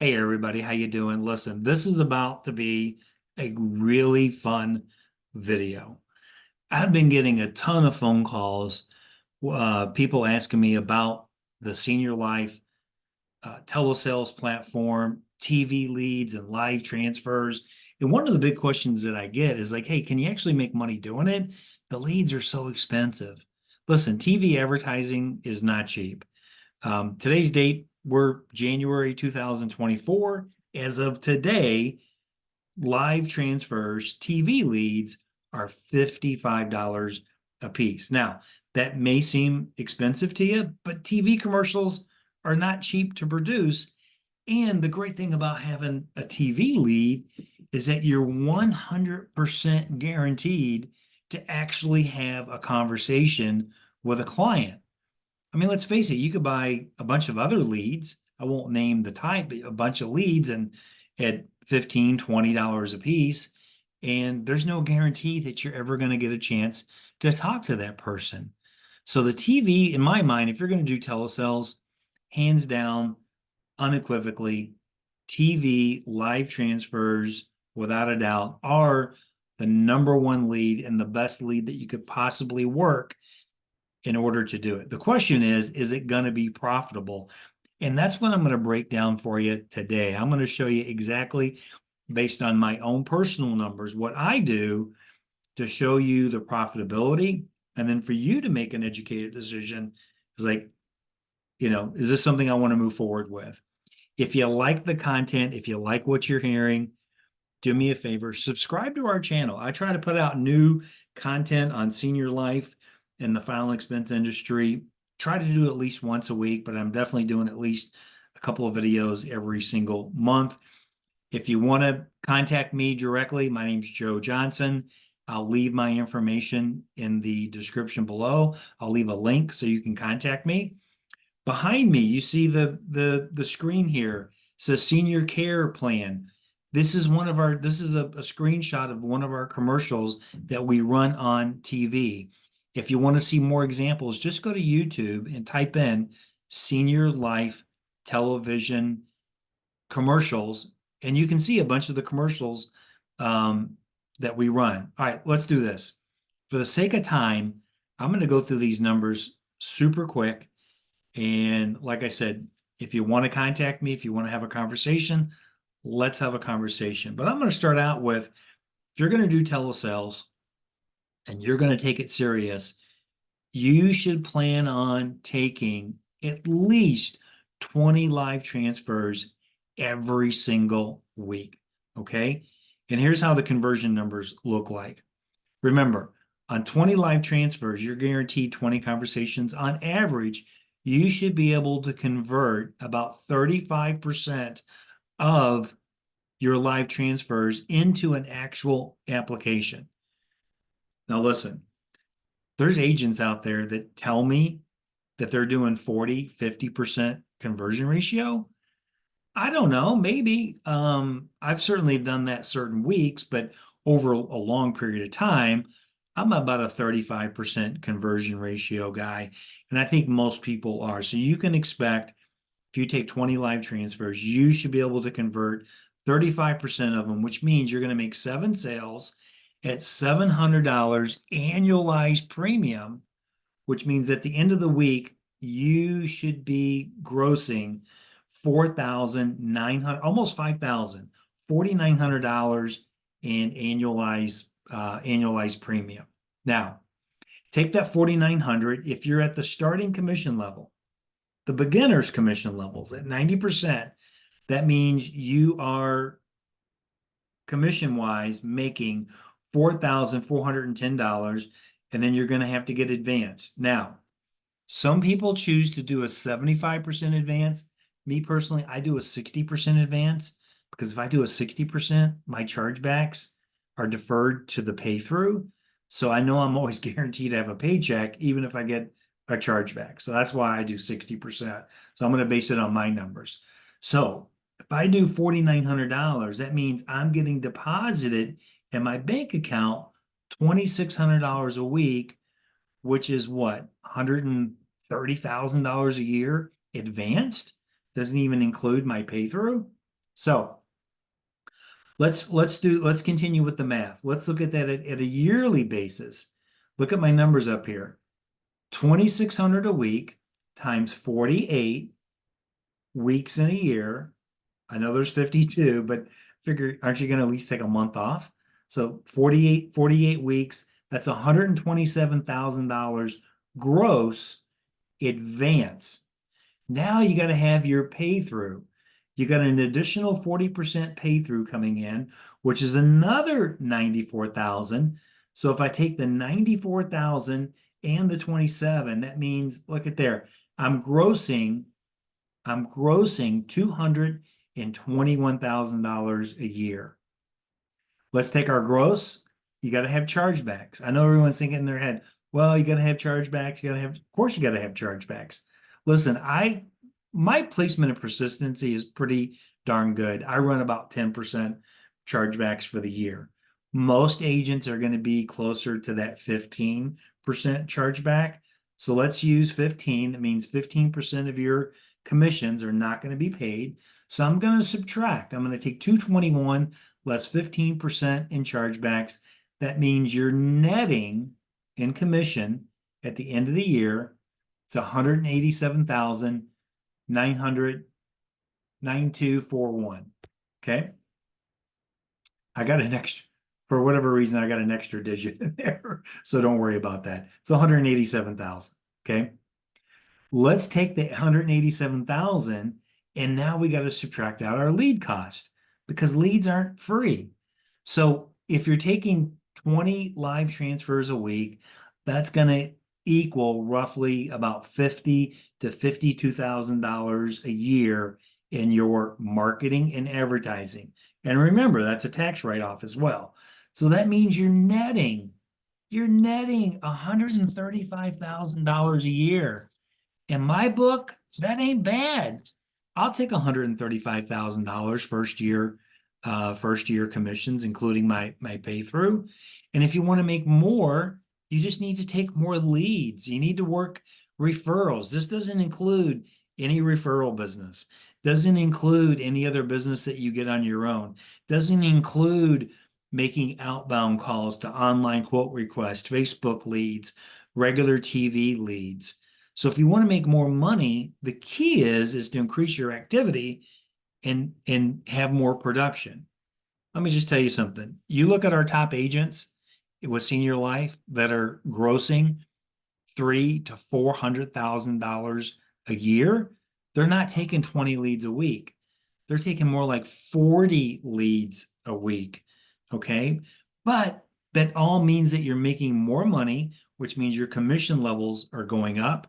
Hey everybody, how you doing? Listen, this is about to be a really fun video. I've been getting a ton of phone calls, people asking me about the Senior Life telesales platform, TV leads, and live transfers. And one of the big questions that I get is like, hey, can you actually make money doing it? The leads are so expensive. Listen, TV advertising is not cheap. Today's date, we're January 2024. As of today, live transfers, TV leads are $55 a piece. Now, that may seem expensive to you, but TV commercials are not cheap to produce. And the great thing about having a TV lead is that you're 100% guaranteed to actually have a conversation with a client. I mean, let's face it, you could buy a bunch of other leads. I won't name the type, but a bunch of leads and at $15, $20 a piece. And there's no guarantee that you're ever going to get a chance to talk to that person. So the TV, in my mind, if you're going to do telesales, hands down, unequivocally, TV live transfers, without a doubt, are the number one lead and the best lead that you could possibly work in order to do it. The question is it going to be profitable? And that's what I'm going to break down for you today. I'm going to show you exactly based on my own personal numbers, what I do to show you the profitability. And then for you to make an educated decision is like, is this something I want to move forward with? If you like the content, if you like what you're hearing, do me a favor, subscribe to our channel. I try to put out new content on senior life and the final expense industry. Try to do at least once a week, but I'm definitely doing at least a couple of videos every single month. If you want to contact me directly, my name's Joe Johnson. I'll leave my information in the description below. I'll leave a link so you can contact me. Behind me, you see the screen here. It says Senior Care Plan. This is a screenshot of one of our commercials that we run on TV. If you want to see more examples, just go to YouTube and type in Senior Life Television commercials, and you can see a bunch of the commercials that we run. All right, let's do this. For the sake of time, I'm going to go through these numbers super quick. And like I said, if you want to contact me, if you want to have a conversation, let's have a conversation. But I'm going to start out with, if you're going to do telesales and you're going to take it serious, you should plan on taking at least 20 live transfers every single week. Okay. And here's how the conversion numbers look like. Remember, on 20 live transfers, you're guaranteed 20 conversations. On average, you should be able to convert about 35% of your live transfers into an actual application. Now, listen, there's agents out there that tell me that they're doing 40, 50% conversion ratio. I don't know, maybe. I've certainly done that certain weeks, but over a long period of time, I'm about a 35% conversion ratio guy. And I think most people are. So you can expect if you take 20 live transfers, you should be able to convert 35% of them, which means you're going to make 7 sales at $700 annualized premium, which means at the end of the week, you should be grossing 4,900, almost 5,000, $4,900 in annualized premium. Now, take that 4,900. If you're at the starting commission level, the beginner's commission levels at 90%, that means you are commission wise making $4,410, and then you're going to have to get advanced. Now, some people choose to do a 75% advance. Me personally, I do a 60% advance because if I do a 60%, my chargebacks are deferred to the pay through. So I know I'm always guaranteed to have a paycheck, even if I get a chargeback. So that's why I do 60%. So I'm going to base it on my numbers. So if I do $4,900, that means I'm getting deposited in my bank account $2,600 a week, which is what, $130,000 a year advanced? Doesn't even include my pay through. So let's continue with the math. Let's look at that at a yearly basis. Look at my numbers up here. 2,600 a week times 48 weeks in a year. I know there's 52, but figure, aren't you going to at least take a month off? So 48 weeks, that's $127,000 gross advance. Now you got to have your pay through. You got an additional 40% pay through coming in, which is another 94,000. So if I take the 94,000 and the 27, that means, look at there, I'm grossing $221,000 a year. Let's take our gross. You got to have chargebacks. I know everyone's thinking in their head, well, you got to have chargebacks. Of course, you got to have chargebacks. Listen, my placement of persistency is pretty darn good. I run about 10% chargebacks for the year. Most agents are going to be closer to that 15% chargeback. So let's use 15. That means 15% of your commissions are not going to be paid. So I'm going to subtract. I'm going to take 221 less 15% in chargebacks. That means you're netting in commission at the end of the year. It's 187,992.41. Okay. I got an extra, for whatever reason, I got an extra digit in there. So don't worry about that. It's 187,000. Okay. Let's take the 187,000 and now we got to subtract out our lead cost because leads aren't free. So if you're taking 20 live transfers a week, that's going to equal roughly about $50,000 to $52,000 a year in your marketing and advertising. And remember, that's a tax write-off as well. So that means you're netting $135,000 a year. In my book, that ain't bad. I'll take $135,000 first year commissions, including my pay through. And if you want to make more, you just need to take more leads. You need to work referrals. This doesn't include any referral business. Doesn't include any other business that you get on your own. Doesn't include making outbound calls to online quote requests, Facebook leads, regular TV leads. So if you want to make more money, the key is to increase your activity and have more production. Let me just tell you something. You look at our top agents with Senior Life that are grossing $300,000 to $400,000 a year. They're not taking 20 leads a week. They're taking more like 40 leads a week. Okay. But that all means that you're making more money, which means your commission levels are going up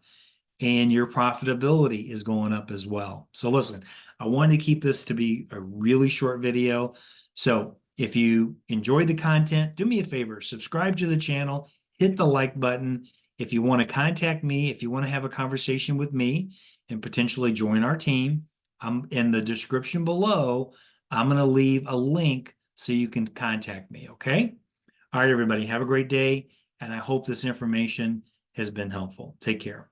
and your profitability is going up as well. So listen, I wanted to keep this to be a really short video. So if you enjoyed the content, do me a favor, subscribe to the channel, hit the like button. If you want to contact me, if you want to have a conversation with me and potentially join our team, I'm in the description below. I'm going to leave a link so you can contact me. Okay. All right, everybody, have a great day. And I hope this information has been helpful. Take care.